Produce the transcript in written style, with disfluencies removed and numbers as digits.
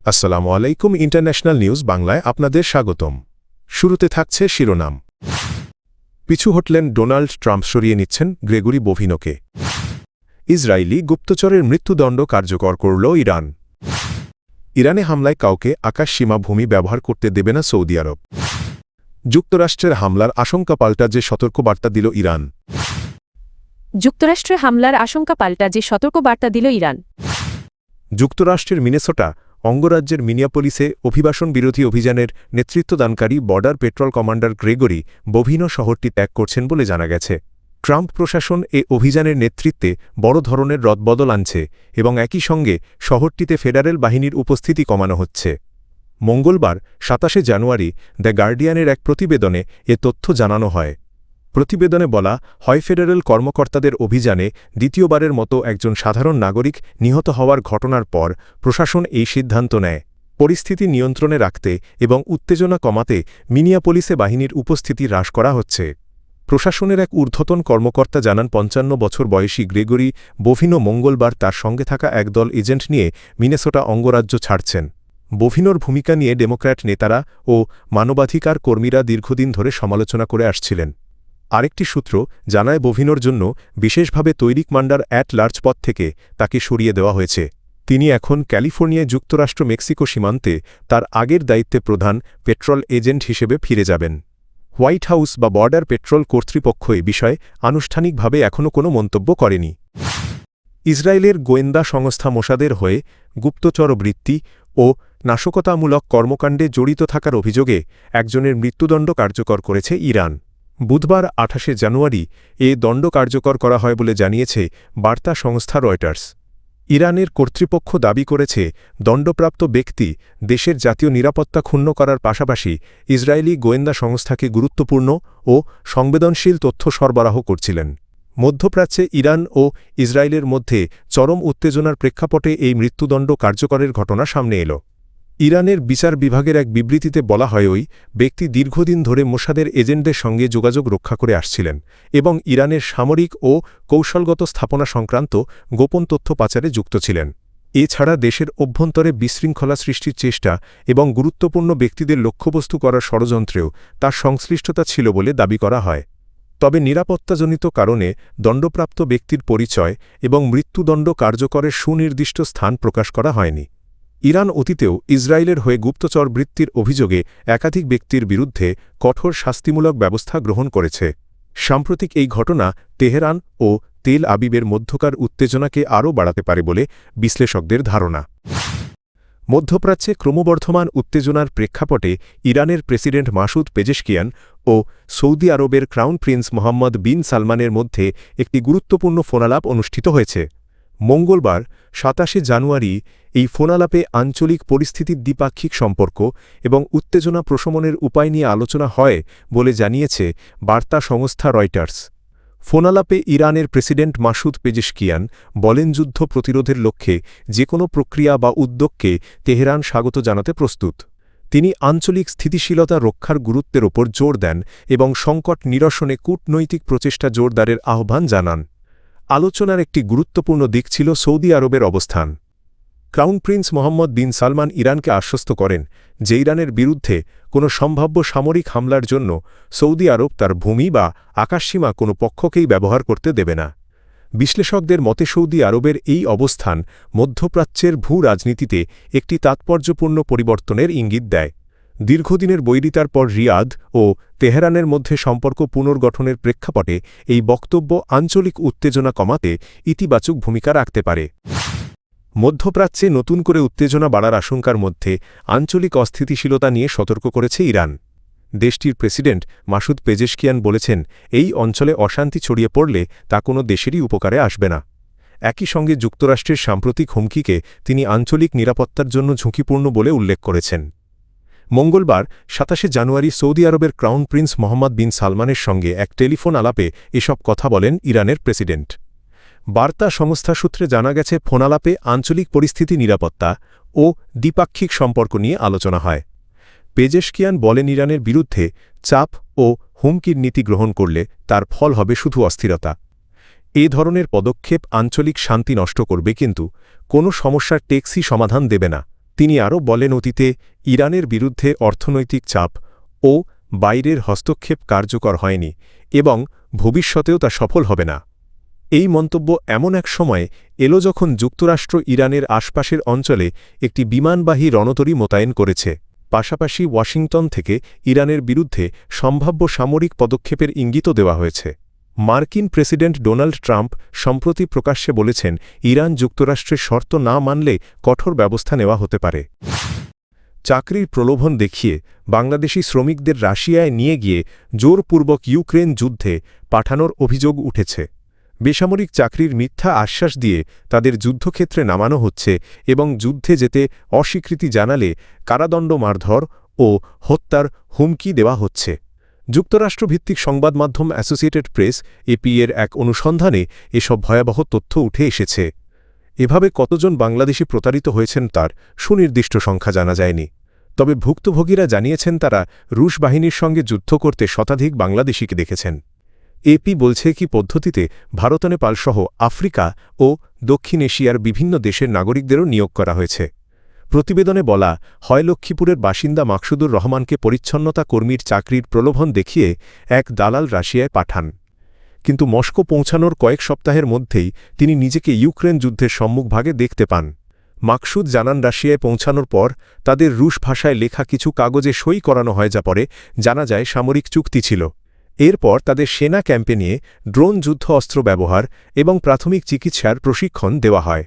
আসসালামু আলাইকুম international news বাংলায় আপনাদের স্বাগতম। শুরুতে থাকছে শিরোনাম। পিছু হটলেন ডোনাল্ড ট্রাম্প, সরিয়ে নিচ্ছেন গ্রেগরি বোভিনোকে। ইসরায়েলি গুপ্তচরের মৃত্যুদণ্ড কার্যকর করল ইরান। ইরানে হামলায় কাউকে আকাশসীমা ভূমি ব্যবহার করতে দেবে না সৌদি আরব। যুক্তরাষ্ট্রের হামলার আশঙ্কা পাল্টা যে সতর্কবার্তা দিল ইরান। যুক্তরাষ্ট্রে হামলার আশঙ্কা পাল্টা যে সতর্কবার্তা দিল ইরান। যুক্তরাষ্ট্রের মিনেসোটা অঙ্গরাজ্যের মিনিয়াপোলিসে অভিবাসন বিরোধী অভিযানের নেতৃত্বদানকারী বর্ডার পেট্রোল কমান্ডার গ্রেগরি বোভিনো শহরটি ত্যাগ করছেন বলে জানা গেছে। ট্রাম্প প্রশাসন এ অভিযানের নেতৃত্বে বড় ধরনের রদবদল আনছে এবং একই সঙ্গে শহরটিতে ফেডারেল বাহিনীর উপস্থিতি কমানো হচ্ছে। মঙ্গলবার ২৭ জানুয়ারি দ্য গার্ডিয়ানের এক প্রতিবেদনে এ তথ্য জানানো হয়। প্রতিবেদনে বলা হয়, ফেডারেল কর্মকর্তাদের অভিযানে দ্বিতীয়বারের মতো একজন সাধারণ নাগরিক নিহত হওয়ার ঘটনার পর প্রশাসন এই সিদ্ধান্ত নেয়। পরিস্থিতি নিয়ন্ত্রণে রাখতে এবং উত্তেজনা কমাতে মিনিয়াপোলিসে বাহিনীর উপস্থিতি হ্রাস করা হচ্ছে। প্রশাসনের এক ঊর্ধ্বতন কর্মকর্তা জানান, ৫৫ বছর বয়সী গ্রেগরি বোভিনো মঙ্গলবার তার সঙ্গে থাকা একদল এজেন্ট নিয়ে মিনেসোটা অঙ্গরাজ্য ছাড়ছেন। বোভিনোর ভূমিকা নিয়ে ডেমোক্র্যাট নেতারা ও মানবাধিকার কর্মীরা দীর্ঘদিন ধরে সমালোচনা করে আসছিলেন। আরেকটি সূত্র জানায়, বোভিনোর জন্য বিশেষভাবে তৈরি কমান্ডার অ্যাট লার্জ পদ থেকে তাকে সরিয়ে দেওয়া হয়েছে। তিনি এখন ক্যালিফোর্নিয়ায় যুক্তরাষ্ট্র মেক্সিকো সীমান্তে তার আগের দায়িত্বে প্রধান পেট্রোল এজেন্ট হিসেবে ফিরে যাবেন। হোয়াইট হাউস বা বর্ডার পেট্রোল কর্তৃপক্ষ এ বিষয়ে আনুষ্ঠানিকভাবে এখনও কোনো মন্তব্য করেনি। ইসরায়েলের গোয়েন্দা সংস্থা মোসাদের হয়ে গুপ্তচরবৃত্তি ও নাশকতামূলক কর্মকাণ্ডে জড়িত থাকার অভিযোগে একজনের মৃত্যুদণ্ড কার্যকর করেছে ইরান। বুধবার ২৮ জানুয়ারি এ দণ্ড কার্যকর করা হয় বলে জানিয়েছে বার্তা সংস্থা রয়টার্স। ইরানের কর্তৃপক্ষ দাবি করেছে, দণ্ডপ্রাপ্ত ব্যক্তি দেশের জাতীয় নিরাপত্তা ক্ষুণ্ণ করার পাশাপাশি ইসরায়েলি গোয়েন্দা সংস্থাকে গুরুত্বপূর্ণ ও সংবেদনশীল তথ্য সরবরাহ করছিলেন। মধ্যপ্রাচ্যে ইরান ও ইসরায়েলের মধ্যে চরম উত্তেজনার প্রেক্ষাপটে এই মৃত্যুদণ্ড কার্যকরের ঘটনা সামনে এল। ইরানের বিচার বিভাগের এক বিবৃতিতে বলা হয়, ওই ব্যক্তি দীর্ঘদিন ধরে মোসাদের এজেন্টদের সঙ্গে যোগাযোগ রক্ষা করে আসছিলেন এবং ইরানের সামরিক ও কৌশলগত স্থাপনা সংক্রান্ত গোপন তথ্য পাচারে যুক্ত ছিলেন। এছাড়া দেশের অভ্যন্তরে বিশৃঙ্খলা সৃষ্টির চেষ্টা এবং গুরুত্বপূর্ণ ব্যক্তিদের লক্ষ্যবস্তু করার ষড়যন্ত্রেও তার সংশ্লিষ্টতা ছিল বলে দাবি করা হয়। তবে নিরাপত্তাজনিত কারণে দণ্ডপ্রাপ্ত ব্যক্তির পরিচয় এবং মৃত্যুদণ্ড কার্যকরের সুনির্দিষ্ট স্থান প্রকাশ করা হয়নি। ইরান অতীতেও ইসরায়েলের হয়ে গুপ্তচর বৃত্তির অভিযোগে একাধিক ব্যক্তির বিরুদ্ধে কঠোর শাস্তিমূলক ব্যবস্থা গ্রহণ করেছে। সাম্প্রতিক এই ঘটনা তেহরান ও তেল আবিবের মধ্যকার উত্তেজনাকে আরও বাড়াতে পারে বলে বিশ্লেষকদের ধারণা। মধ্যপ্রাচ্যে ক্রমবর্ধমান উত্তেজনার প্রেক্ষাপটে ইরানের প্রেসিডেন্ট মাসুদ পেজেশকিয়ান ও সৌদি আরবের ক্রাউন প্রিন্স মোহাম্মদ বিন সালমানের মধ্যে একটি গুরুত্বপূর্ণ ফোনালাপ অনুষ্ঠিত হয়েছে। মঙ্গলবার ২৭ জানুয়ারি এই ফোনালাপে আঞ্চলিক পরিস্থিতির দ্বিপাক্ষিক সম্পর্ক এবং উত্তেজনা প্রশমনের উপায় নিয়ে আলোচনা হয় বলে জানিয়েছে বার্তা সংস্থা রয়টার্স। ফোনালাপে ইরানের প্রেসিডেন্ট মাসুদ পেজেশকিয়ান বলেন, যুদ্ধ প্রতিরোধের লক্ষ্যে যে কোনো প্রক্রিয়া বা উদ্যোগকে তেহরান স্বাগত জানাতে প্রস্তুত। তিনি আঞ্চলিক স্থিতিশীলতা রক্ষার গুরুত্বের ওপর জোর দেন এবং সংকট নিরসনে কূটনৈতিক প্রচেষ্টা জোরদারের আহ্বান জানান। আলোচনার একটি গুরুত্বপূর্ণ দিক ছিল সৌদি আরবের অবস্থান। ক্রাউন প্রিন্স মোহাম্মদ বিন সালমান ইরানকে আশ্বস্ত করেন যে ইরানের বিরুদ্ধে কোনো সম্ভাব্য সামরিক হামলার জন্য সৌদি আরব তার ভূমি বা আকাশসীমা কোনো পক্ষকেই ব্যবহার করতে দেবে না। বিশ্লেষকদের মতে সৌদি আরবের এই অবস্থান মধ্যপ্রাচ্যের ভূ-রাজনীতিতে একটি তাৎপর্যপূর্ণ পরিবর্তনের ইঙ্গিত দেয়। দীর্ঘদিনের বৈরিতার পর রিয়াদ ও তেহরানের মধ্যে সম্পর্ক পুনর্গঠনের প্রেক্ষাপটে এই বক্তব্য আঞ্চলিক উত্তেজনা কমাতে ইতিবাচক ভূমিকা রাখতে পারে। মধ্যপ্রাচ্যে নতুন করে উত্তেজনা বাড়ার আশঙ্কার মধ্যে আঞ্চলিক অস্থিতিশীলতা নিয়ে সতর্ক করেছে ইরান। দেশটির প্রেসিডেন্ট মাসুদ পেজেশকিয়ান বলেছেন, এই অঞ্চলে অশান্তি ছড়িয়ে পড়লে তা কোনো দেশেরই উপকারে আসবে না। একই সঙ্গে যুক্তরাষ্ট্রের সাম্প্রতিক হুমকিকে তিনি আঞ্চলিক নিরাপত্তার জন্য ঝুঁকিপূর্ণ বলে উল্লেখ করেছেন। মঙ্গলবার ২৭ জানুয়ারি সৌদি আরবের ক্রাউন প্রিন্স মোহাম্মদ বিন সালমানের সঙ্গে এক টেলিফোন আলাপে এসব কথা বলেন ইরানের প্রেসিডেন্ট। বার্তা সংস্থা সূত্রে জানা গেছে, ফোনালাপে আঞ্চলিক পরিস্থিতি, নিরাপত্তা ও দ্বিপাক্ষিক সম্পর্ক নিয়ে আলোচনা হয়। পেজেশকিয়ান বলেন, ইরানের বিরুদ্ধে চাপ ও হুমকির নীতি গ্রহণ করলে তার ফল হবে শুধু অস্থিরতা। এ ধরনের পদক্ষেপ আঞ্চলিক শান্তি নষ্ট করবে, কিন্তু কোনো সমস্যার টেকসই সমাধান দেবে না। তিনি আরও বলেন অতীতে ইরানের বিরুদ্ধে অর্থনৈতিক চাপ ও বাইরের হস্তক্ষেপ কার্যকর হয়নি এবং ভবিষ্যতেও তা সফল হবে না। এই মন্তব্য এমন এক সময়ে এলো যখন যুক্তরাষ্ট্র ইরানের আশপাশের অঞ্চলে একটি বিমানবাহী রণতরী মোতায়েন করেছে। পাশাপাশি ওয়াশিংটন থেকে ইরানের বিরুদ্ধে সম্ভাব্য সামরিক পদক্ষেপের ইঙ্গিতও দেওয়া হয়েছে। মার্কিন প্রেসিডেন্ট ডোনাল্ড ট্রাম্প সম্প্রতি প্রকাশ্যে বলেছেন ইরান যুক্তরাষ্ট্রের শর্ত না মানলে কঠোর ব্যবস্থা নেওয়া হতে পারে। চাকরির প্রলোভন দেখিয়ে বাংলাদেশি শ্রমিকদের রাশিয়ায় নিয়ে গিয়ে জোরপূর্বক ইউক্রেন যুদ্ধে পাঠানোর অভিযোগ উঠেছে। বেসামরিক চাকরির মিথ্যা আশ্বাস দিয়ে তাদের যুদ্ধক্ষেত্রে নামানো হচ্ছে এবং যুদ্ধে যেতে অস্বীকৃতি জানালে কারাদণ্ড, মারধর ও হত্যার হুমকি দেওয়া হচ্ছে। যুক্তরাষ্ট্রভিত্তিক সংবাদমাধ্যম অ্যাসোসিয়েটেড প্রেস এপি এর এক অনুসন্ধানে এসব ভয়াবহ তথ্য উঠে এসেছে। এভাবে কতজন বাংলাদেশি প্রতারিত হয়েছেন তার সুনির্দিষ্ট সংখ্যা জানা যায়নি। তবে ভুক্তভোগীরা জানিয়েছেন তারা রুশ বাহিনীর সঙ্গে যুদ্ধ করতে শতাধিক বাংলাদেশিকে দেখেছেন। এপি বলছে কি পদ্ধতিতে ভারত, নেপালসহ আফ্রিকা ও দক্ষিণ এশিয়ার বিভিন্ন দেশের নাগরিকদেরও নিয়োগ করা হয়েছে। প্রতিবেদনে বলা হয়, লক্ষ্মীপুরের বাসিন্দা মাকসুদুর রহমানকে পরিচ্ছন্নতা কর্মীর চাকরির প্রলোভন দেখিয়ে এক দালাল রাশিয়ায় পাঠান। কিন্তু মস্কো পৌঁছানোর কয়েক সপ্তাহের মধ্যেই তিনি নিজেকে ইউক্রেন যুদ্ধের সম্মুখভাগে দেখতে পান। মাকসুদ জানান, রাশিয়ায় পৌঁছানোর পর তাদের রুশ ভাষায় লেখা কিছু কাগজে সই করানো হয়, যা পরে জানা যায় সামরিক চুক্তি ছিল। এরপর তাদের সেনা ক্যাম্পে নিয়ে ড্রোন যুদ্ধ অস্ত্র ব্যবহার এবং প্রাথমিক চিকিৎসার প্রশিক্ষণ দেওয়া হয়।